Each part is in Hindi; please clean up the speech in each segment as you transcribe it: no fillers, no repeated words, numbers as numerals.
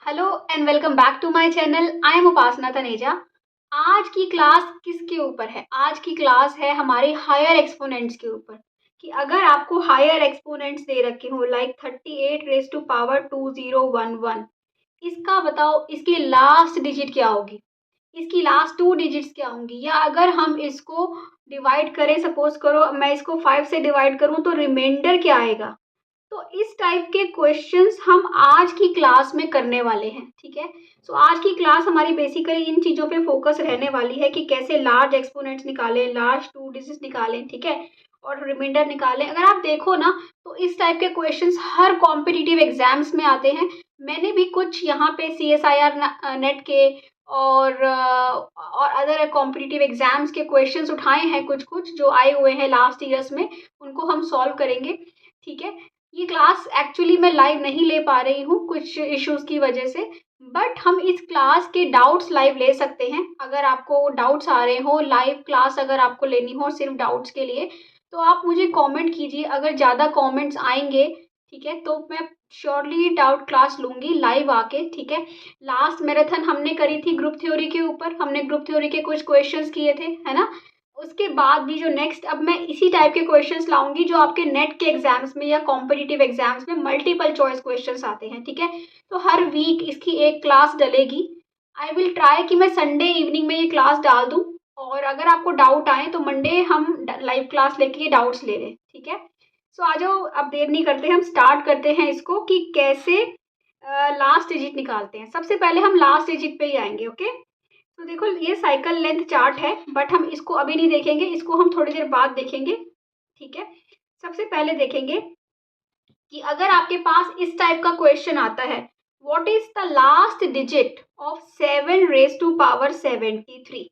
Hello and welcome back to my channel. I am Upasana Taneja. आज की क्लास किसके ऊपर है? आज की क्लास है हमारे हायर एक्सपोनेंट्स के ऊपर। कि अगर आपको हायर एक्सपोनेंट्स दे रखे हो लाइक 38 रेज टू पावर 2011, इसका बताओ इसकी लास्ट डिजिट क्या होगी, इसकी लास्ट टू डिजिट्स क्या होंगी, या अगर हम इसको डिवाइड करें, सपोज करो मैं इसको 5 से डिवाइड करूं तो रिमाइंडर क्या आएगा। तो इस टाइप के क्वेश्चंस हम आज की क्लास में करने वाले हैं। ठीक है, सो आज की क्लास हमारी बेसिकली इन चीज़ों पे फोकस रहने वाली है कि कैसे लार्ज एक्सपोनेंट्स निकालें, लार्ज टू डिजिट्स निकालें, ठीक है, और रिमाइंडर निकालें। अगर आप देखो ना तो इस टाइप के क्वेश्चंस हर कॉम्पिटिटिव एग्जाम्स में आते हैं। मैंने भी कुछ यहाँ पे CSIR नेट के और अदर कॉम्पिटिटिव एग्जाम्स के क्वेश्चंस उठाए हैं, कुछ कुछ जो आए हुए हैं लास्ट ईयर्स में, उनको हम सॉल्व करेंगे। ठीक है, ये क्लास एक्चुअली मैं लाइव नहीं ले पा रही हूँ कुछ इश्यूज की वजह से, बट हम इस क्लास के डाउट्स लाइव ले सकते हैं। अगर आपको डाउट्स आ रहे हो, लाइव क्लास अगर आपको लेनी हो सिर्फ डाउट्स के लिए, तो आप मुझे कमेंट कीजिए। अगर ज़्यादा कमेंट्स आएंगे, ठीक है, तो मैं श्योरली डाउट क्लास लूँगी लाइव आके। ठीक है, लास्ट मैराथन हमने करी थी ग्रुप थ्योरी के ऊपर, हमने ग्रुप थ्योरी के कुछ क्वेश्चंस किए थे, है ना। उसके बाद भी जो नेक्स्ट, अब मैं इसी टाइप के क्वेश्चंस लाऊंगी जो आपके नेट के एग्जाम्स में या कॉम्पिटिटिव एग्जाम्स में मल्टीपल चॉइस क्वेश्चंस आते हैं। ठीक है, तो हर वीक इसकी एक क्लास डलेगी। आई विल ट्राई कि मैं संडे इवनिंग में ये क्लास डाल दूं, और अगर आपको डाउट आए तो मंडे हम लाइव क्लास लेके ये डाउट्स ले लें। ठीक है, सो आ जाओ, अब देर नहीं करते, हम स्टार्ट करते हैं इसको कि कैसे लास्ट डिजिट निकालते हैं। सबसे पहले हम लास्ट डिजिट पे ही आएंगे। ओके, तो देखो ये साइकिल लेंथ चार्ट है, बट हम इसको अभी नहीं देखेंगे, इसको हम थोड़ी देर बाद देखेंगे। ठीक है, सबसे पहले देखेंगे कि अगर आपके पास इस टाइप का क्वेश्चन आता है, what is the last digit of 7 raise to power 73।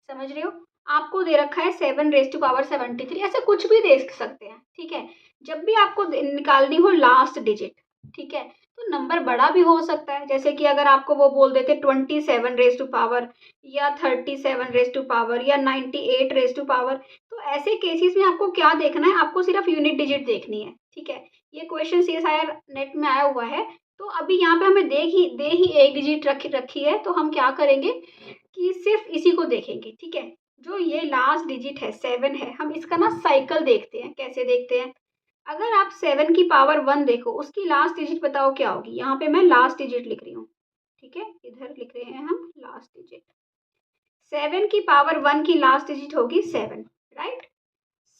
समझ रहे हो, आपको दे रखा है 7 रेज टू पावर 73, ऐसे कुछ भी दे सकते हैं। ठीक है, जब भी आपको निकालनी हो लास्ट डिजिट, ठीक है, तो नंबर बड़ा भी हो सकता है। जैसे कि अगर आपको वो बोल देते 27 रेज टू पावर, या 37 रेज टू पावर, या 98 रेज टू पावर, तो ऐसे केसेस में आपको क्या देखना है, आपको सिर्फ यूनिट डिजिट देखनी है। ठीक है, ये क्वेश्चन CSIR नेट में आया हुआ है, तो अभी यहाँ पे हमें दे ही एक डिजिट रखी है, तो हम क्या करेंगे कि सिर्फ इसी को देखेंगे। ठीक है, जो ये लास्ट डिजिट है 7 है, हम इसका ना साइकिल देखते हैं। कैसे देखते हैं, अगर आप 7 की पावर 1 देखो, उसकी लास्ट डिजिट बताओ क्या होगी। यहाँ पे मैं लास्ट डिजिट लिख रही हूँ, ठीक है, इधर लिख रहे हैं हम लास्ट डिजिट। 7 की पावर 1 की लास्ट डिजिट होगी 7, राइट।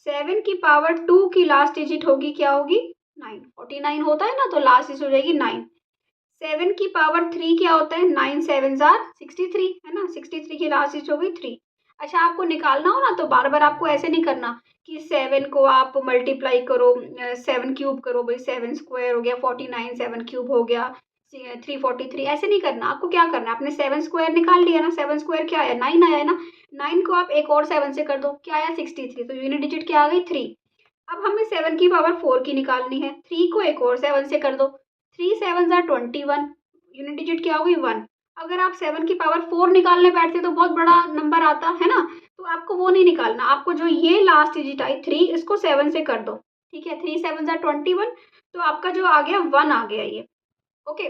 7 की पावर 2 की लास्ट डिजिट होगी क्या होगी, 9। 49 होता है ना, तो लास्ट डिजिट हो जाएगी 9। 7 की पावर 3 क्या होता है, 9 7 जार 63, है ना, 63 की लास्ट डिजिट हो गई 3। अच्छा, आपको निकालना हो ना तो बार बार आपको ऐसे नहीं करना कि 7 को आप मल्टीप्लाई करो, 7 क्यूब करो, भाई 7 स्क्वायर हो गया 49, 7 क्यूब हो गया 343, ऐसे नहीं करना। आपको क्या करना है, आपने 7 स्क्वायर निकाल लिया ना, 7 स्क्वायर क्या आया, 9 आया ना, 9 को आप एक और 7 से कर दो, क्या आया 63, तो यूनिट डिजिट क्या आ गई 3। अब हमें 7 की पावर 4 की निकालनी है, 3 को एक और 7 से कर दो, 3 7 जार 21, यूनिट डिजिट क्या होगी 1। अगर आप 7 की पावर 4 निकालने बैठते तो बहुत बड़ा नंबर आता है ना, तो आपको वो नहीं निकालना, आपको जो ये लास्ट डिजिट आई 3, इसको 7 से कर दो। ठीक है, 3 7 जार 21, तो आपका जो आ गया 1 आ गया ये। ओके,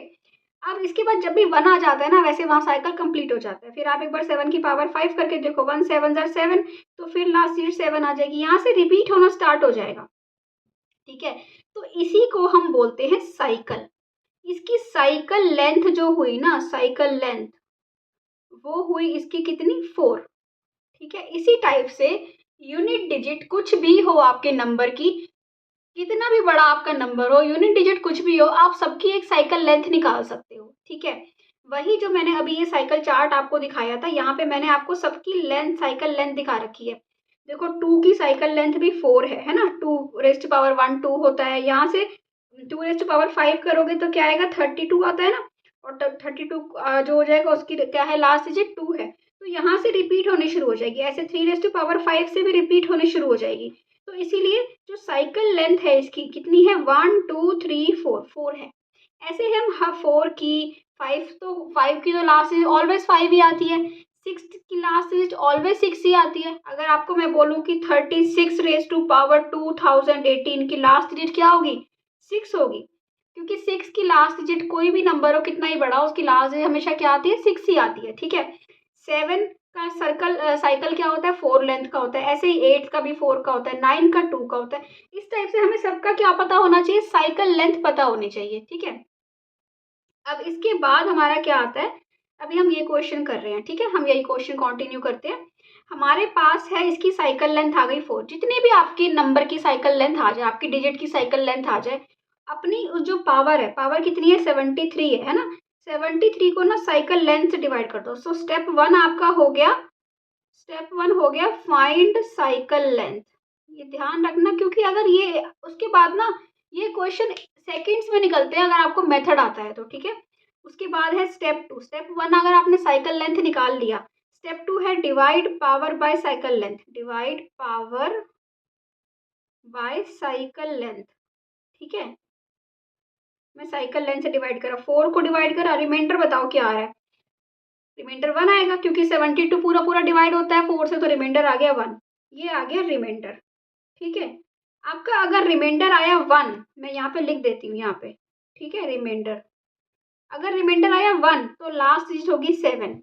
अब इसके बाद जब भी 1 आ जाता है ना, वैसे वहाँ साइकिल कंप्लीट हो जाता है। फिर आप एक बार 7 की पावर 5 करके देखो, 1 7 जार 7, तो फिर लास्ट डिजिट 7 आ जाएगी, यहाँ से रिपीट होना स्टार्ट हो जाएगा। ठीक है, तो इसी को हम बोलते हैं साइकिल। इसकी साइकिल लेंथ जो हुई ना, साइकिल लेंथ वो हुई इसकी कितनी, 4। ठीक है, इसी टाइप से यूनिट डिजिट कुछ भी हो आपके नंबर की, कितना भी बड़ा आपका नंबर हो, यूनिट डिजिट कुछ भी हो, आप सबकी एक साइकिल लेंथ निकाल सकते हो। ठीक है, वही जो मैंने अभी ये साइकिल चार्ट आपको दिखाया था, यहाँ पे मैंने आपको सबकी लेंथ, साइकिल लेंथ दिखा रखी है। देखो 2 की साइकिल लेंथ भी 4 है ना, 2 रेस्ट पावर 1 2 होता है, यहाँ से 2 रेस्ट पावर 5 करोगे तो क्या आएगा 32 आता है ना, और 32 जो हो जाएगा उसकी क्या है, लास्ट डिजिट 2 है, तो यहाँ से रिपीट होनी शुरू हो जाएगी। ऐसे 3 रेस्ट पावर 5 से भी रिपीट होनी शुरू हो जाएगी। तो इसीलिए जो साइकिल लेंथ है इसकी कितनी है, 1 2 3 4, 4 है। ऐसे हम 4 की, 5, तो 5 की तो लास्ट डिजिट ऑलवेज 5 ही आती है, 6 की लास्ट डिजिट ऑलवेज 6 ही आती है। अगर आपको मैं बोलूँ कि 36 रेज टू पावर 2018 की लास्ट डिजिट क्या होगी, 6 होगी। क्योंकि 6 की लास्ट डिजिट कोई भी नंबर हो कितना ही बड़ा हो उसकी लास्ट डिजिट हमेशा क्या आती है, 6 ही आती है, ठीक है। 7 का साइकिल क्या होता है, 4 लेंथ का होता है। ऐसे ही 8 का भी 4 का होता है, 9 का 2 का होता है। इस टाइप से हमें सबका क्या पता होना चाहिए, साइकिल लेंथ पता होनी चाहिए, ठीक है। अब इसके बाद हमारा क्या आता है, अभी हम ये क्वेश्चन कर रहे हैं, ठीक है, हम यही क्वेश्चन कंटिन्यू करते हैं। हमारे पास है इसकी साइकिल लेंथ आ गई 4। जितनी भी आपकी नंबर की साइकिल लेंथ आ जाए, आपकी डिजिट की साइकिल लेंथ आ जाए, अपनी जो पावर है, पावर कितनी है, 73 है ना। 73 को ना साइकिल लेंथ से डिवाइड कर दो। सो स्टेप 1 आपका हो गया, स्टेप 1 हो गया फाइंड साइकिल लेंथ। ये ध्यान रखना, क्योंकि अगर ये उसके बाद ना ये क्वेश्चन सेकंड्स में निकलते हैं अगर आपको मेथड आता है तो, ठीक है। उसके बाद है स्टेप 2। स्टेप 1 अगर आपने साइकिल लेंथ निकाल लिया, स्टेप 2 है divide power bye cycle length. Divide power bye cycle length, ठीक है। मैं साइकिल लेंथ से डिवाइड करा, 4 को डिवाइड करा, रिमाइंडर बताओ क्या आ रहा है। रिमाइंडर 1 आएगा, क्योंकि 72 पूरा पूरा डिवाइड होता है 4 से, तो रिमाइंडर आ गया 1। ये आ गया रिमाइंडर, ठीक है। आपका अगर रिमाइंडर आया 1, मैं यहाँ पे लिख देती हूँ यहाँ पे, ठीक है। रिमाइंडर अगर रिमाइंडर आया 1 तो लास्ट डिजिट होगी 7।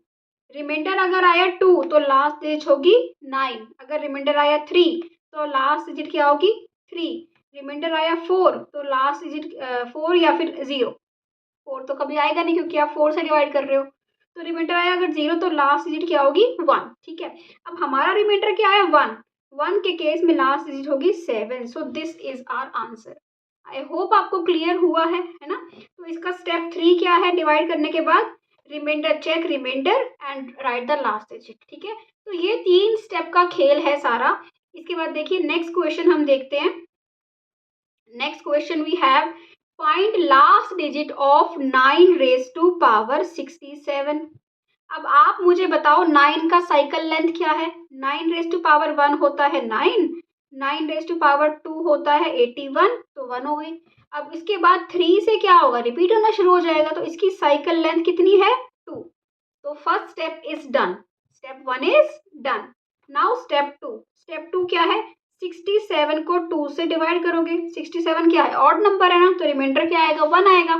रिमाइंडर अगर आया 2 तो लास्ट डिजिट होगी 9। अगर रिमाइंडर आया 3 तो लास्ट डिजिट क्या होगी, 3। रिमाइंडर आया 4 तो लास्ट डिजिट 4 या फिर 0। 4 तो कभी आएगा नहीं क्योंकि आप 4 से डिवाइड कर रहे हो। तो रिमाइंडर आया अगर 0 तो लास्ट डिजिट क्या होगी, 1, ठीक है। अब हमारा रिमाइंडर क्या आया, 1। 1 के केस में लास्ट डिजिट होगी 7। So this is our answer. I hope आपको क्लियर हुआ है ना। तो इसका स्टेप 3 क्या है, डिवाइड करने के बाद reminder, check reminder and write the last digit, ठीक है। तो ये 3 स्टेप का खेल है सारा। इसके बाद देखिए नेक्स्ट क्वेश्चन हम देखते हैं। Next question we have find last digit of 9 raise to power 67। अब आप मुझे बताओ 9 का साइकिल लेंथ क्या है। 9 रेज टू पावर 1 होता है 9, 9 रेज टू पावर 2 होता है 81, तो 1 हो गई। अब इसके बाद 3 से क्या होगा, रिपीट होना शुरू हो जाएगा, तो इसकी साइकिल लेंथ कितनी है, 2। तो first step is done, step 1 is done. Now step 2। Step 2 क्या है, 67 को 2 से डिवाइड करोगे। 67 क्या है, ऑड नंबर है ना, तो रिमाइंडर क्या आएगा, 1 आएगा,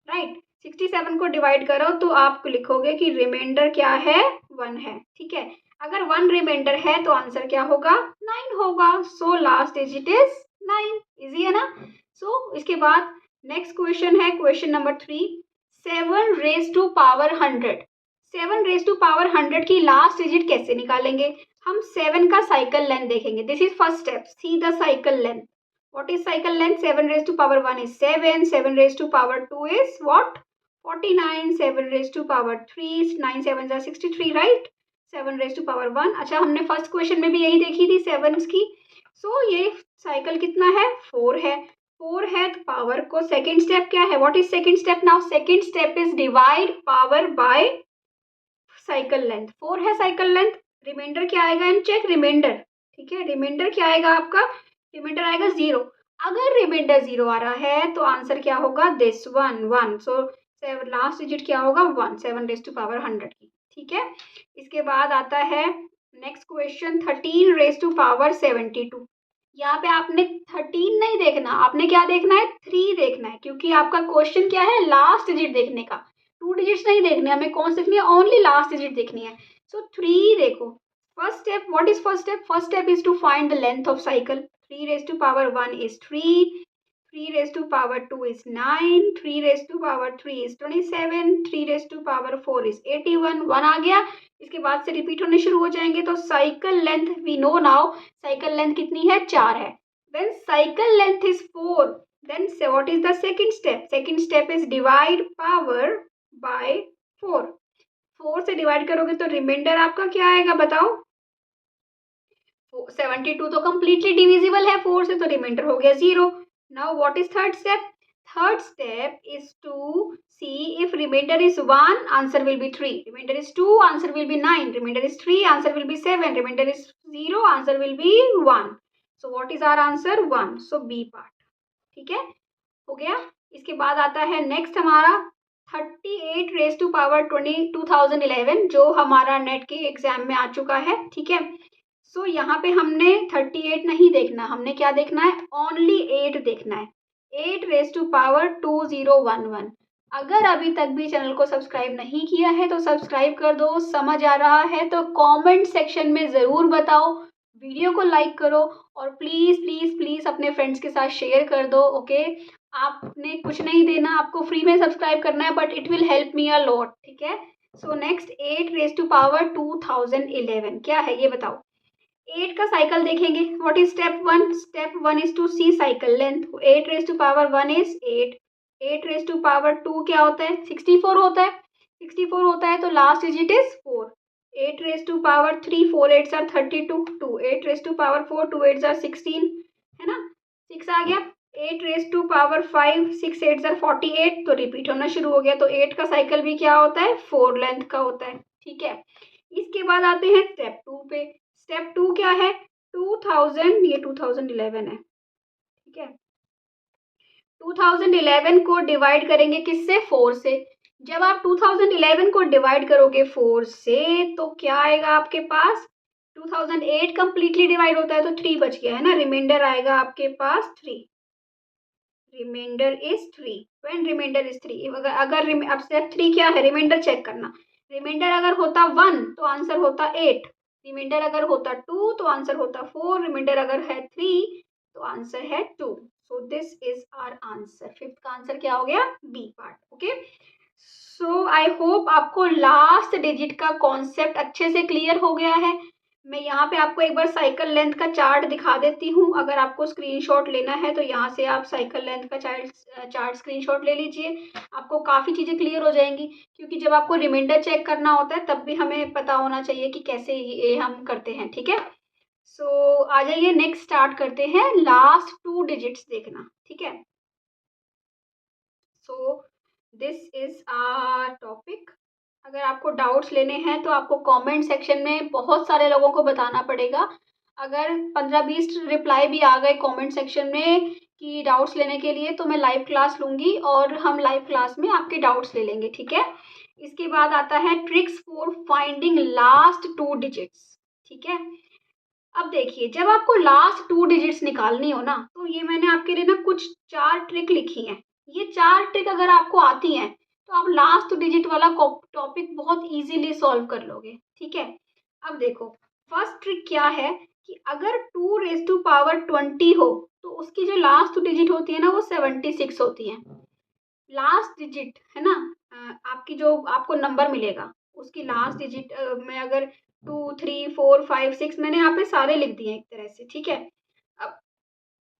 राइट। 67 को डिवाइड करो तो आप लिखोगे कि रिमाइंडर क्या है, 1 है, ठीक है। अगर 1 रिमाइंडर है तो आंसर क्या होगा, 9 होगा। So last digit is 9। Easy है ना। सो इसके बाद नेक्स्ट क्वेश्चन है question number 3। 7 raise to power 100। 7 raise to power 100 की लास्ट डिजिट कैसे निकालेंगे, हम 7 का साइकिल लेंथ देखेंगे। This is first step, see the cycle length. What is cycle length? 7 raised to power 1 is 7, 7 raised to power 2 is what? 49, 7 raised to power 3, 9 7 are 63, right? 7 raised to power 1। अच्छा, हमने फर्स्ट क्वेश्चन में भी यही देखी थी 7 की। सो ये साइकिल कितना है, 4 है। 4 है तो पावर को, सेकेंड स्टेप क्या है, what is second step now, second step is divide power bye cycle length. 4 है साइकिल लेंथ, रिमाइंडर क्या आएगा, एंड चेक रिमाइंडर, ठीक है। रिमाइंडर क्या आएगा आपका, रिमाइंडर आएगा 0। अगर रिमाइंडर 0 आ रहा है तो आंसर क्या होगा, दिस 1। सो लास्ट डिजिट क्या होगा, 1। 7 रेज टू पावर 100 की, ठीक है। इसके बाद आता है next question 13 raise to power 72। यहाँ पे आपने 13 नहीं देखना, आपने क्या देखना है, 3 देखना है, क्योंकि आपका क्वेश्चन क्या है, लास्ट डिजिट देखने का। 2 डिजिट्स नहीं देखने हमें, कौन सी देखनी है, ओनली लास्ट डिजिट देखनी है। सो 3 देखो। First step, what is first step, first step is to find the length of cycle. 3 raised to power 1 is 3, 3 raised to power 2 is 9, 3 raised to power 3 is 27, 3 raised to power 4 is 81, 1 आ गया। इसके बाद से रिपीट होने शुरू हो जाएंगे। तो cycle length we know now, cycle length कितनी है, 4 है। When cycle length is 4, then what is the second step? Second step is divide power by 4। 4 से डिवाइड करोगे तो रिमाइंडर आपका क्या आएगा बताओ, 72 तो कम्प्लीटली डिविजिबल है 4 से, तो रिमाइंडर हो गया 0। Now what is third step, third step is to see if reminder is 1, answer will be 3, reminder is 2, answer will be 9, reminder is 3, answer will be 7, reminder is 0, answer will be 1। So what is our answer, 1। So B part, ठीक है, हो गया। इसके बाद आता है नेक्स्ट हमारा 38 रेज टू पावर 2011, जो हमारा नेट के एग्जाम में आ चुका है, ठीक है। सो यहाँ पे हमने 38 नहीं देखना, हमने क्या देखना है, ओनली 8 देखना है। 8 रेज़ टू पावर 2011। अगर अभी तक भी चैनल को सब्सक्राइब नहीं किया है तो सब्सक्राइब कर दो। समझ आ रहा है तो कमेंट सेक्शन में ज़रूर बताओ, वीडियो को लाइक करो और प्लीज़ प्लीज़ प्लीज़ अपने फ्रेंड्स के साथ शेयर कर दो। ओके, आपने कुछ नहीं देना, आपको फ्री में सब्सक्राइब करना है, but it will help me a lot. ठीक है, so next 8 raise to power 2011 क्या है ये बताओ। 8 का साइकिल देखेंगे। What is step 1? Step 1 is to see cycle length. 8 raise to power 1 is 8। 8 raise to power 2 क्या होता है? 64 होता है। 64 होता है तो last digit is 4। 8 raise to power 3, 4 8 are 32। 2 8 raise to power 4, 2 8 are 16, है ना, 6 आ गया। 8 रेज़ टू पावर 5, 6 8 आर 48, तो रिपीट होना शुरू हो गया। तो 8 का साइकिल भी क्या होता है? 4 लेंथ का होता है। ठीक है, इसके बाद आते हैं स्टेप 2 पे। स्टेप 2 क्या है? 2000, ये 2011 है। ठीक है, 2011 को डिवाइड करेंगे किससे? 4 से। जब आप 2011 को डिवाइड करोगे 4 से तो क्या आएगा आपके पास? 2008 कंप्लीटली डिवाइड होता है तो 3 बच गया है ना, रिमाइंडर आएगा आपके पास 3। Reminder is 3। When reminder is 3, अगर अब स्टेप 3 क्या है? रिमाइंडर चेक करना। रिमाइंडर अगर होता 1 तो आंसर होता 8। रिमाइंडर अगर होता 2 तो आंसर होता 4। रिमाइंडर अगर है 3 तो आंसर है 2। So this is our answer. Fifth का आंसर क्या हो गया? B part. Okay, so I hope आपको लास्ट डिजिट का कॉन्सेप्ट अच्छे से क्लियर हो गया है। मैं यहाँ पे आपको एक बार साइकिल लेंथ का चार्ट दिखा देती हूँ। अगर आपको स्क्रीनशॉट लेना है तो यहाँ से आप साइकिल लेंथ का चार्ट स्क्रीनशॉट ले लीजिए। आपको काफ़ी चीज़ें क्लियर हो जाएंगी, क्योंकि जब आपको रिमाइंडर चेक करना होता है तब भी हमें पता होना चाहिए कि कैसे ये हम करते हैं। ठीक है, सो आ जाइए नेक्स्ट स्टार्ट करते हैं। लास्ट 2 डिजिट्स देखना। ठीक है, so this is a topic. अगर आपको डाउट्स लेने हैं तो आपको कमेंट सेक्शन में बहुत सारे लोगों को बताना पड़ेगा। अगर 15-20 रिप्लाई भी आ गए कमेंट सेक्शन में कि डाउट्स लेने के लिए, तो मैं लाइव क्लास लूँगी और हम लाइव क्लास में आपके डाउट्स ले लेंगे। ठीक है, इसके बाद आता है tricks for finding last 2 digits. ठीक है, अब देखिए, जब आपको लास्ट 2 डिजिट्स निकालनी हो ना, तो ये मैंने आपके लिए ना कुछ 4 ट्रिक लिखी हैं। ये 4 ट्रिक अगर आपको आती हैं तो आप लास्ट डिजिट वाला टॉपिक बहुत इजीली सॉल्व कर लोगे। ठीक है, अब देखो, फर्स्ट ट्रिक क्या है कि अगर 2 रेज़ टू पावर 20 हो तो उसकी जो लास्ट डिजिट होती है ना वो 76 होती है। लास्ट डिजिट है ना, आपकी जो आपको नंबर मिलेगा उसकी लास्ट डिजिट में अगर 2 3 4 5 6 मैंने यहाँ पे सारे लिख दिए एक तरह से। ठीक है, अब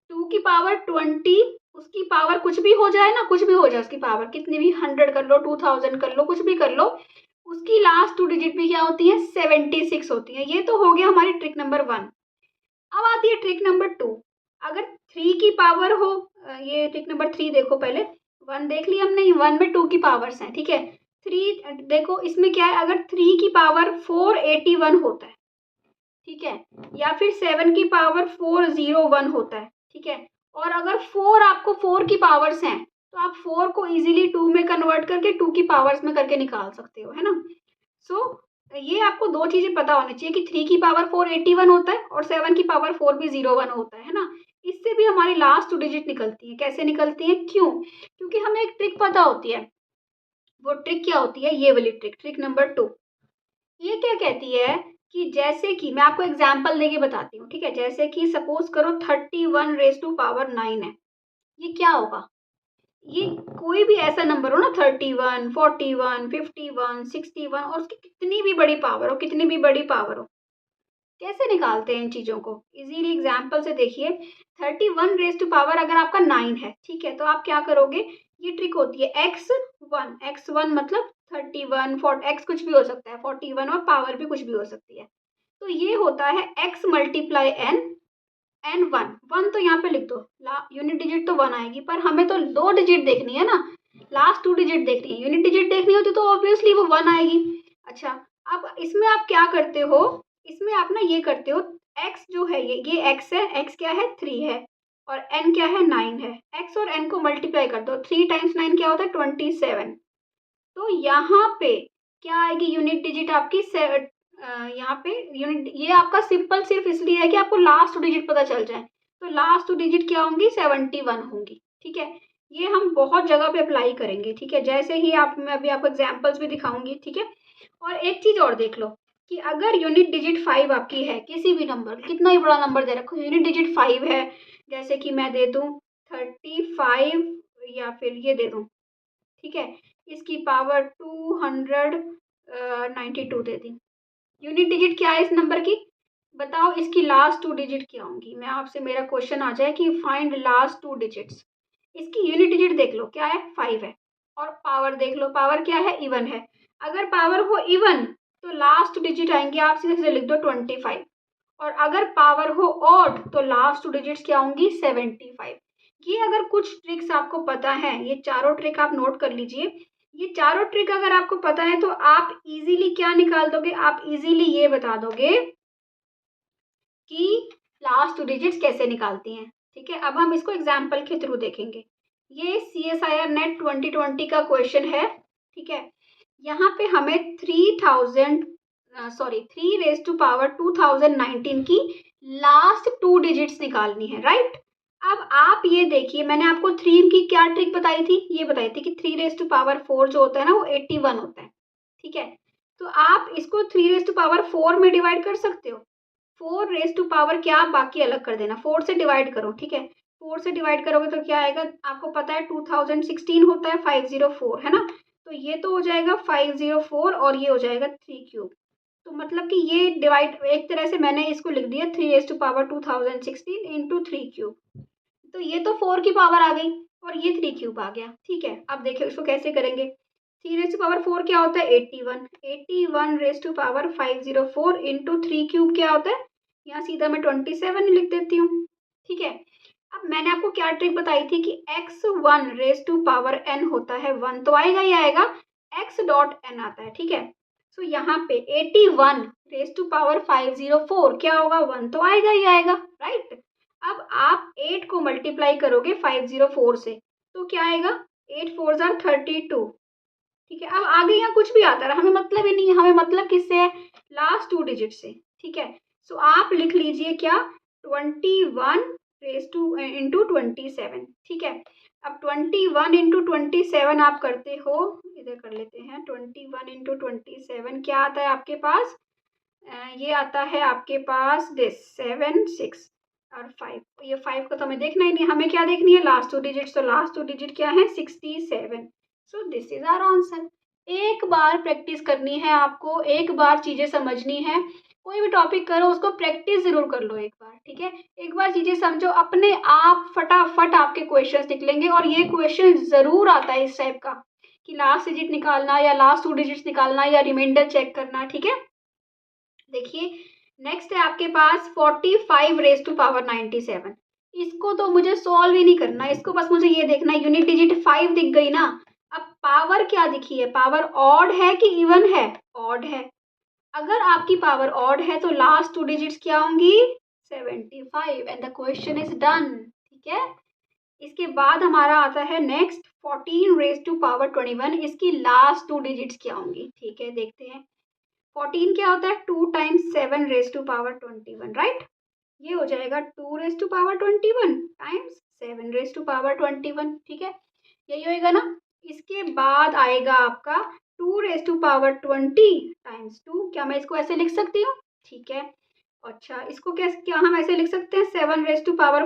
2 की पावर 20, उसकी पावर कुछ भी हो जाए ना, कुछ भी हो जाए उसकी पावर कितनी भी, 100 कर लो, 2000 कर लो, कुछ भी कर लो, उसकी लास्ट 2 डिजिट भी क्या होती है? 76 होती है। ये तो हो गया हमारी ट्रिक नंबर 1। अब आती है ट्रिक नंबर 2। अगर 3 की पावर हो, ये ट्रिक नंबर 3 देखो, पहले 1 देख लिया हमने। 1 में 2 की पावर्स हैं। ठीक है, 3 देखो, इसमें क्या है, अगर 3 की पावर 481 होता है, ठीक है, या फिर 7 की पावर 401 होता है। ठीक है, और अगर 4 आपको 4 की पावर्स हैं तो आप 4 को इजीली 2 में कन्वर्ट करके 2 की पावर्स में करके निकाल सकते हो, है ना। सो ये आपको 2 चीज़ें पता होनी चाहिए कि 3 की पावर 481 होता है और 7 की पावर 4 भी 01 होता है ना। इससे भी हमारी लास्ट 2 डिजिट निकलती है। कैसे निकलती है? क्यों? क्योंकि हमें एक ट्रिक पता होती है। वो ट्रिक क्या होती है? ये वाली ट्रिक, ट्रिक नंबर 2। ये क्या कहती है कि जैसे कि मैं आपको एग्जाम्पल देके बताती हूँ। ठीक है, जैसे कि सपोज करो 31 रेज़ टू पावर 9 है। ये क्या होगा? ये कोई भी ऐसा नंबर हो ना, 31 41 51 61, और उसकी कितनी भी बड़ी पावर हो, कितनी भी बड़ी पावर हो, कैसे निकालते हैं इन चीज़ों को? इजीली एग्जाम्पल से देखिए। 31 रेज़ टू पावर अगर आपका 9 है, ठीक है, तो आप क्या करोगे? ये ट्रिक होती है x1 मतलब 31 x कुछ भी हो सकता है, 41 और पावर भी कुछ भी हो सकती है। तो ये होता है x मल्टीप्लाई n 1 तो यहाँ पे लिख दो। यूनिट डिजिट तो 1 आएगी, पर हमें तो 2 डिजिट देखनी है ना, लास्ट 2 डिजिट देखनी है। यूनिट डिजिट देखनी होती तो ऑब्वियसली वो 1 आएगी। अच्छा, अब इसमें आप क्या करते हो? इसमें आप ना ये करते हो, x जो है, ये x है, x क्या है? 3 है, और n क्या है? 9 है। x और n को मल्टीप्लाई कर दो, 3 टाइम्स 9 क्या होता है? 27। तो यहाँ पे क्या आएगी यूनिट डिजिट आपकी? यहाँ पे यूनिट, ये आपका सिंपल सिर्फ इसलिए है कि आपको लास्ट डिजिट पता चल जाए। तो लास्ट डिजिट क्या होंगी? 71 होंगी। ठीक है। ये हम बहुत जगह पे अप्लाई करेंगे, ठीक है। जैसे ही मैं अभी आपको एग्जाम्पल्स भी दिखाऊंगी, ठीक है। और एक चीज और देख लो कि अगर यूनिट डिजिट 5 आपकी है, किसी भी नंबर, कितना ही बड़ा नंबर दे रखो, यूनिट डिजिट 5 है, जैसे कि मैं दे दूं 35 या फिर ये दे दूं, ठीक है, इसकी पावर 292 दे दी। यूनिट डिजिट क्या है इस नंबर की, बताओ इसकी लास्ट 2 डिजिट क्या होंगी। मैं आपसे, मेरा क्वेश्चन आ जाए कि फाइंड लास्ट 2 डिजिट्स। इसकी यूनिट डिजिट देख लो क्या है, 5 है। और पावर देख लो, पावर क्या है, इवन है। अगर पावर हो इवन तो लास्ट डिजिट आएंगे, आप सीधे सीधे लिख दो 25। और अगर पावर हो ऑड तो लास्ट 2 डिजिट्स क्या होंगी, 75। ये अगर कुछ ट्रिक्स आपको पता है, ये चारों ट्रिक आप नोट कर लीजिए। ये चारों ट्रिक अगर आपको पता है तो आप इजीली क्या निकाल दोगे, आप इजीली ये बता दोगे कि लास्ट 2 डिजिट्स कैसे निकालती हैं, ठीक है। अब हम इसको एग्जाम्पल के थ्रू देखेंगे। ये CSIR नेट 2020 का क्वेश्चन है, ठीक है। यहाँ पे हमें 3 रेज़ टू पावर 2019 की लास्ट 2 डिजिट्स निकालनी है, राइट। अब आप ये देखिए, मैंने आपको 3 की क्या ट्रिक बताई थी, ये बताई थी कि 3 रेज़ टू पावर 4 जो होता है ना वो 81 होता है, ठीक है। तो आप इसको 3 रेज़ टू पावर 4 में डिवाइड कर सकते हो। 4 रेज़ टू पावर क्या, बाकी अलग कर देना, 4 से डिवाइड करो, ठीक है। 4 से डिवाइड करोगे तो क्या आएगा, आपको पता है 2016 होता है, 504 है ना। तो ये तो हो जाएगा 504 और ये हो जाएगा 3 क्यूब। तो मतलब कि ये डिवाइड, एक तरह से मैंने इसको लिख दिया 3 raise to power 2016 into 3 cube. तो ये तो 4 की पावर आ गई और ये 3 क्यूब आ गया, ठीक है। अब देखिए इसको कैसे करेंगे। 3 रेज़ टू पावर 4 क्या होता है, 81। 81 raise to power 504 into 3 cube क्या होता है, यहाँ सीधा मैं 27 लिख देती हूँ, ठीक है। अब मैंने आपको क्या ट्रिक बताई थी कि x1 rays to power n होता है 1, तो आएगा ही आएगा, x डॉट n आता है, ठीक है। सो यहाँ पे 81 रेज़ टू पावर 504 क्या होगा, 1, तो आएगा ही आएगा, राइट। अब आप 8 को मल्टीप्लाई करोगे 504 से तो क्या आएगा, 8 4 ज़ार 32, ठीक है। अब आगे यहाँ कुछ भी आता रहा, हमें मतलब ही नहीं है, हमें मतलब किससे है, लास्ट 2 डिजिट से, ठीक है। सो आप लिख लीजिए क्या, 21 रेज टू इंटू 27, ठीक है। अब 21 इंटू 27 आप करते हो, इधर कर लेते हैं, 21 इंटू 27 क्या आता है आपके पास, ये आता है आपके पास दिस 7 6 और 5। ये 5 को तो हमें देखना ही नहीं, हमें क्या देखनी है, लास्ट 2 डिजिट। तो लास्ट 2 डिजिट क्या है, 67। So this is our answer. एक बार प्रैक्टिस करनी है आपको, एक बार चीजें समझनी है। कोई भी टॉपिक करो उसको प्रैक्टिस जरूर कर लो एक बार, ठीक है। एक बार चीजें समझो, अपने आप फटाफट आपके क्वेश्चंस निकलेंगे। और ये क्वेश्चन जरूर आता है इस टाइप का कि लास्ट डिजिट निकालना या लास्ट 2 डिजिट्स निकालना या रिमाइंडर चेक करना, ठीक है। देखिए नेक्स्ट है आपके पास 45 रेज़ टू पावर 97। इसको तो मुझे सॉल्व ही नहीं करना, इसको बस मुझे ये देखना है, यूनिट डिजिट 5 दिख गई ना। अब पावर क्या दिखी है, पावर ऑड है कि इवन है, ऑड है। अगर आपकी पावर ऑड है तो लास्ट 2 डिजिट्स क्या होंगी, 75 and the question is done, ठीक है। इसके बाद हमारा आता है नेक्स्ट 14 रेज़ टू पावर 21, इसकी लास्ट 2 डिजिट्स क्या होंगी, ठीक है, देखते हैं। 14 क्या होता है, 2 times 7 raise to power 21, right. ये हो जाएगा 2 raise to power 21 times 7 raise to power 21, ठीक है, यही होएगा ना। इसके बाद आएगा आपका 2 रेज़ टू पावर 20 टाइम्स 2। क्या मैं इसको ऐसे लिख सकती हूँ, ठीक है। अच्छा इसको कैसे, क्या हम ऐसे लिख सकते हैं, 4 रेज़ टू पावर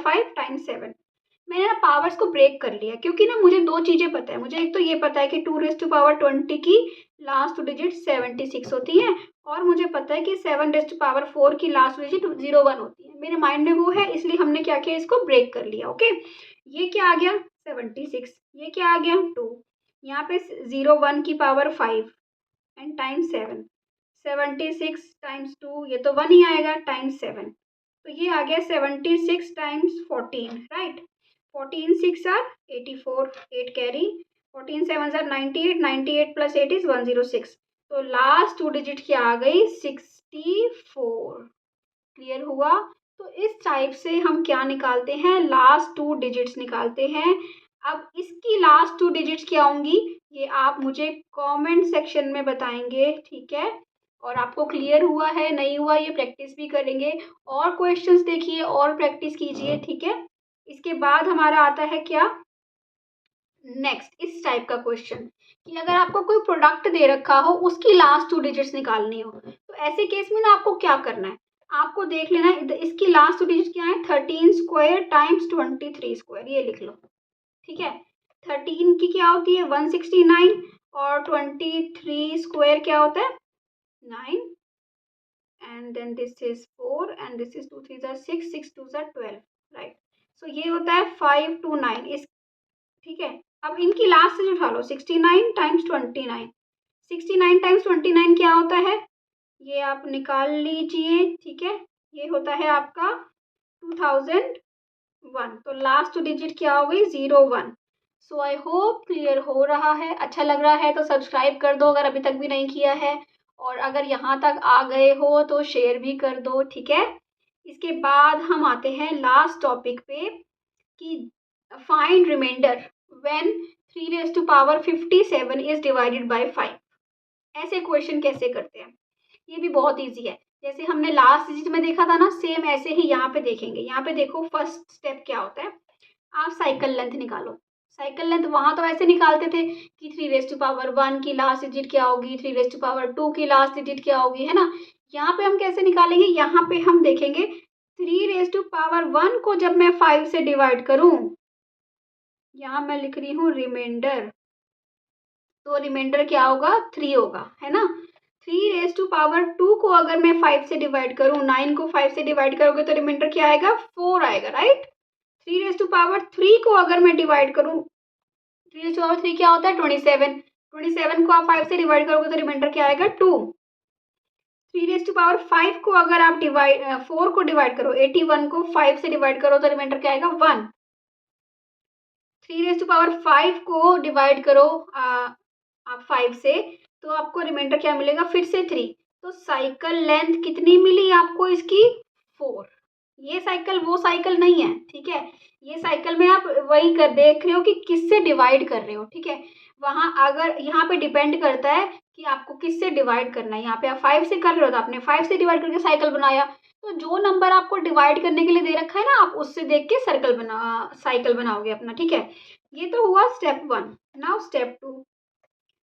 5 टाइम्स 7। मैंने ना पावर्स को ब्रेक कर लिया क्योंकि ना मुझे दो चीज़ें पता है। मुझे एक तो ये पता है कि 2 रेज़ टू पावर 20 की लास्ट डिजिट 76 होती है और मुझे पता है कि 7 रेज़ टू पावर 4 की लास्ट डिजिट 01 होती है। मेरे माइंड में वो है, इसलिए हमने क्या किया, इसको ब्रेक कर लिया, ओके। ये क्या आ गया 76, ये क्या आ गया 2, यहाँ पे 01 की पावर 5 एंड टाइम्स 7, 76 टाइम्स 2 ये तो 1 ही आएगा, टाइम्स 7, तो ये आ गया 76 times 14, right. 14 6 are 84, 8 carry, 14 7 are 98, 98 plus 8 is 106। तो लास्ट 2 डिजिट क्या आ गई, 64। क्लियर हुआ। तो इस टाइप से हम क्या निकालते हैं, लास्ट 2 डिजिट्स निकालते हैं। अब इसकी लास्ट 2 डिजिट्स क्या होंगी, ये आप मुझे कमेंट सेक्शन में बताएंगे, ठीक है। और आपको क्लियर हुआ है नहीं हुआ, ये प्रैक्टिस भी करेंगे और क्वेश्चंस देखिए और प्रैक्टिस कीजिए, ठीक है। इसके बाद हमारा आता है क्या, नेक्स्ट इस टाइप का क्वेश्चन कि अगर आपको कोई प्रोडक्ट दे रखा हो, उसकी लास्ट 2 डिजिट्स निकालनी हो, तो ऐसे केस में ना आपको क्या करना है, आपको देख लेना है इसकी लास्ट 2 डिजिट क्या है, 13 स्क्वायर टाइम्स 23 स्क्वायर, ये लिख लो, ठीक है। 13 की क्या होती है 169 और 23 स्क्वायर क्या होता है 9, and then this is 4 and this is 2 3 जार 6 6 2 जार 12, राइट। सो ये होता है 529 इस, ठीक है। अब इनकी लास्ट से उठा लो 69 टाइम्स 29, 69 टाइम्स 29 क्या होता है, ये आप निकाल लीजिए, ठीक है। ये होता है आपका 2001, तो लास्ट डिजिट क्या हो गई 01। सो आई होप क्लियर हो रहा है, अच्छा लग रहा है तो सब्सक्राइब कर दो अगर अभी तक भी नहीं किया है, और अगर यहाँ तक आ गए हो तो शेयर भी कर दो, ठीक है। इसके बाद हम आते हैं लास्ट टॉपिक पे कि find reminder when 3 raise to power 57 is divided by 5। ऐसे क्वेश्चन कैसे करते हैं, ये भी बहुत इजी है। जैसे हमने लास्ट डिजिट में देखा था ना, सेम ऐसे ही यहाँ पे देखेंगे। यहाँ पे देखो फर्स्ट स्टेप क्या होता है, आप साइकिल लेंथ निकालो। साइकिल लेंथ वहाँ तो ऐसे निकालते थे कि 3 रेज़ टू पावर 1 की लास्ट डिजिट क्या होगी, 3 रेज़ टू पावर 2 की लास्ट डिजिट क्या होगी, है ना। यहाँ पे हम कैसे निकालेंगे, यहाँ पे हम देखेंगे 3 रेज़ टू पावर 1 को जब मैं 5 से डिवाइड करूँ, यहाँ मैं लिख रही हूँ रिमाइंडर, तो रिमाइंडर क्या होगा 3 होगा, है ना। 3 रेज़ टू पावर 2 को अगर मैं 5 से डिवाइड करूँ, 9 को 5 से डिवाइड करोगे तो रिमाइंडर क्या आएगा 4 आएगा, राइट। 3 रेज़ टू पावर 3 को अगर मैं डिवाइड करूँ, 3 रेज़ टू पावर 3 क्या होता है 27, 27 को आप 5 से डिवाइड करोगे तो रिमाइंडर क्या आएगा 2। 3 रेज़ टू पावर 5 को अगर आप 4 को डिवाइड करो, 81 को 5 से डिवाइड करो तो रिमाइंडर क्या आएगा 1। 3 रेज़ टू पावर 5 को डिवाइड करो आप 5 से, तो आपको रिमाइंडर क्या मिलेगा फिर से 3। तो साइकिल लेंथ कितनी मिली आपको इसकी 4। ये साइकिल वो साइकिल नहीं है, ठीक है। ये साइकिल में आप वही कर देख रहे हो कि किससे डिवाइड कर रहे हो, ठीक है। वहाँ अगर यहाँ पे डिपेंड करता है कि आपको किससे डिवाइड करना है। यहाँ पे आप 5 से कर रहे हो तो आपने 5 से डिवाइड करके साइकिल बनाया, तो जो नंबर आपको डिवाइड करने के लिए दे रखा है ना, आप उससे देख के साइकिल बनाओगे अपना, ठीक है। ये तो हुआ स्टेप 1। Now step 2।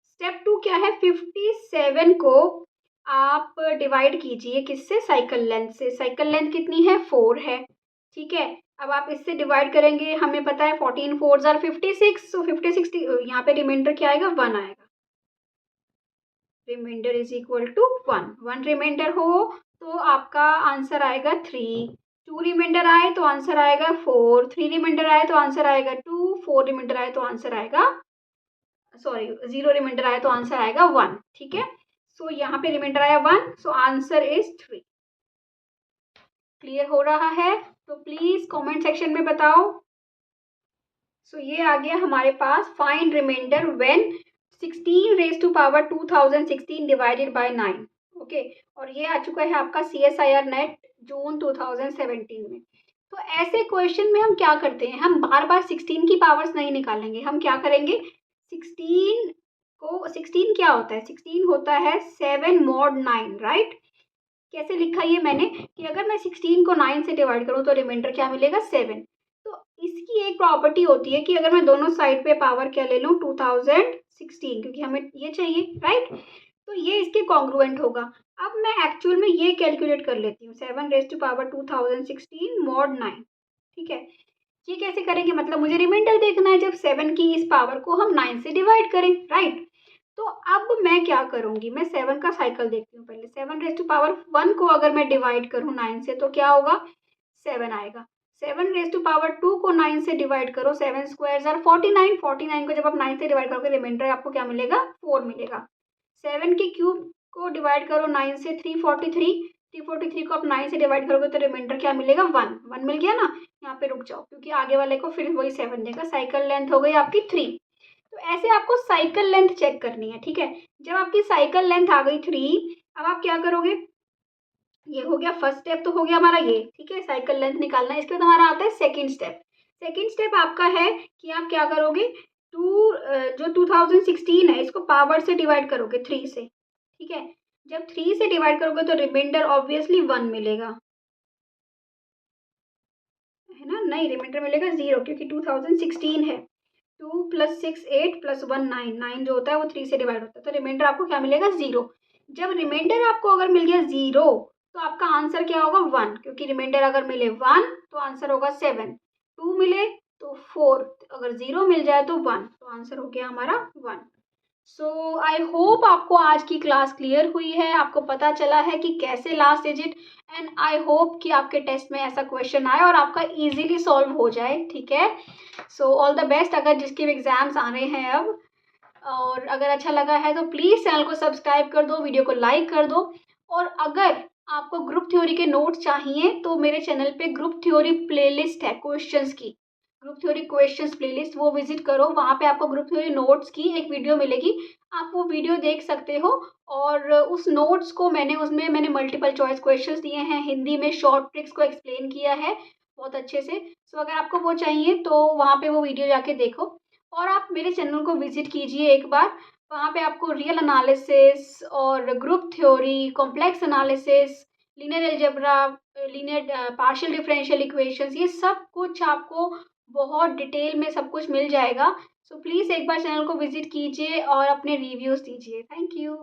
स्टेप 2 क्या है, 57 को आप डिवाइड कीजिए किससे, साइकिल लेंथ से। साइकिल लेंथ कितनी है 4 है, ठीक है। अब आप इससे डिवाइड करेंगे, हमें पता है 14 4 जार 56, सो 56 यहाँ पे रिमाइंडर क्या आएगा 1 आएगा। Reminder is equal to 1। 1 reminder हो तो आपका आंसर आएगा 3, 2 रिमाइंडर आए तो आंसर आएगा 4, 3 रिमाइंडर आए तो आंसर आएगा 2, 4 रिमाइंडर आए तो आंसर आएगा, सॉरी 0 रिमाइंडर आया तो आंसर आएगा 1, ठीक है। सो यहाँ पे रिमाइंडर आया 1, सो आंसर इज 3। क्लियर हो रहा है तो प्लीज कमेंट सेक्शन में बताओ। सो ये आ गया हमारे पास find reminder when 16 raise to power 2016 divided by 9, okay. और ये आ चुका है आपका CSIR नेट जून 2017 में। तो ऐसे क्वेश्चन में हम क्या करते हैं, हम बार बार 16 की पावर्स नहीं निकालेंगे। हम क्या करेंगे, 16 क्या होता है, 16 होता है 7 mod 9, राइट। कैसे लिखा ये मैंने कि अगर मैं 16 को 9 से डिवाइड करूँ तो रिमाइंडर क्या मिलेगा 7। तो इसकी एक प्रॉपर्टी होती है कि अगर मैं दोनों साइड पे पावर क्या ले लूँ 2016, क्योंकि हमें ये चाहिए, राइट। तो ये इसके कॉन्ग्रुएंट होगा। अब मैं एक्चुअल में ये कैलकुलेट कर लेती हूँ 7 रेज़ टू पावर 2016 mod 9, ठीक है। ये कैसे करेंगे, मतलब मुझे रिमाइंडर देखना है जब 7 की इस पावर को हम 9 से डिवाइड करें, राइट। तो अब मैं क्या करूंगी, मैं 7 का साइकिल देखती हूँ पहले। 7 रेज़ टू पावर 1 को अगर मैं डिवाइड करूँ 9 से तो क्या होगा 7 आएगा। 7 रेज़ टू पावर 2 को 9 से डिवाइड करो, 7 स्क्वायर जार 49, 49 को जब आप 9 से डिवाइड करोगे रिमाइंडर आपको क्या मिलेगा 4 मिलेगा। 7 के क्यूब को डिवाइड करो 9 से 343, 343 को आप 9 से डिवाइड करोगे तो रिमाइंडर क्या मिलेगा 1, 1 मिल गया ना। यहाँ पे रुक जाओ क्योंकि आगे वाले को फिर वही 7 देगा। साइकिल लेंथ हो गई आपकी 3। तो ऐसे आपको साइकिल लेंथ चेक करनी है, ठीक है। जब आपकी साइकिल लेंथ आ गई 3, अब आप क्या करोगे, ये हो गया फर्स्ट स्टेप, तो हो गया हमारा ये, ठीक है, साइकिल लेंथ निकालना है। इसके बाद हमारा आता है सेकंड स्टेप। सेकंड स्टेप आपका है कि आप क्या करोगे, जो 2016 है इसको पावर से डिवाइड करोगे 3 से, ठीक है। जब 3 से डिवाइड करोगे तो रिमाइंडर ऑब्वियसली 1 मिलेगा, है ना, नहीं रिमाइंडर मिलेगा 0 क्योंकि 2016 है। 2 + 6 8 + 1 9, 9 जो होता है वो 3 से डिवाइड होता है, तो रिमाइंडर आपको क्या मिलेगा 0। जब रिमाइंडर आपको अगर मिल गया 0 तो आपका आंसर क्या होगा 1, क्योंकि रिमाइंडर अगर मिले 1 तो आंसर होगा 7, 2 मिले तो 4, अगर 0 मिल जाए तो 1, तो आंसर हो गया हमारा 1। सो आई होप आपको आज की क्लास क्लियर हुई है, आपको पता चला है कि कैसे last digit, and I hope कि आपके टेस्ट में ऐसा क्वेश्चन आए और आपका इजीली सॉल्व हो जाए, ठीक है। सो ऑल द बेस्ट अगर जिसके भी एग्जाम्स आ रहे हैं अब, और अगर अच्छा लगा है तो प्लीज़ चैनल को सब्सक्राइब कर दो, वीडियो को लाइक कर दो, और अगर आपको ग्रुप थ्योरी के नोट्स चाहिए तो मेरे चैनल पे ग्रुप थ्योरी प्लेलिस्ट है क्वेश्चंस की, ग्रुप थ्योरी क्वेश्चंस प्लेलिस्ट, वो विजिट करो, वहाँ पे आपको ग्रुप थ्योरी नोट्स की एक वीडियो मिलेगी, आप वो वीडियो देख सकते हो। और उस नोट्स को मैंने मल्टीपल चॉइस क्वेश्चंस दिए हैं, हिंदी में शॉर्ट ट्रिक्स को एक्सप्लेन किया है बहुत अच्छे से। सो अगर आपको वो चाहिए तो वहाँ पे वो वीडियो जाके देखो, और आप मेरे चैनल को विजिट कीजिए एक बार, वहाँ पे आपको रियल एनालिसिस और group theory, complex analysis, linear algebra, linear partial differential equations, ये सब कुछ आपको बहुत डिटेल में सब कुछ मिल जाएगा। सो प्लीज़ एक बार चैनल को विजिट कीजिए और अपने रिव्यूज़ दीजिए। Thank you.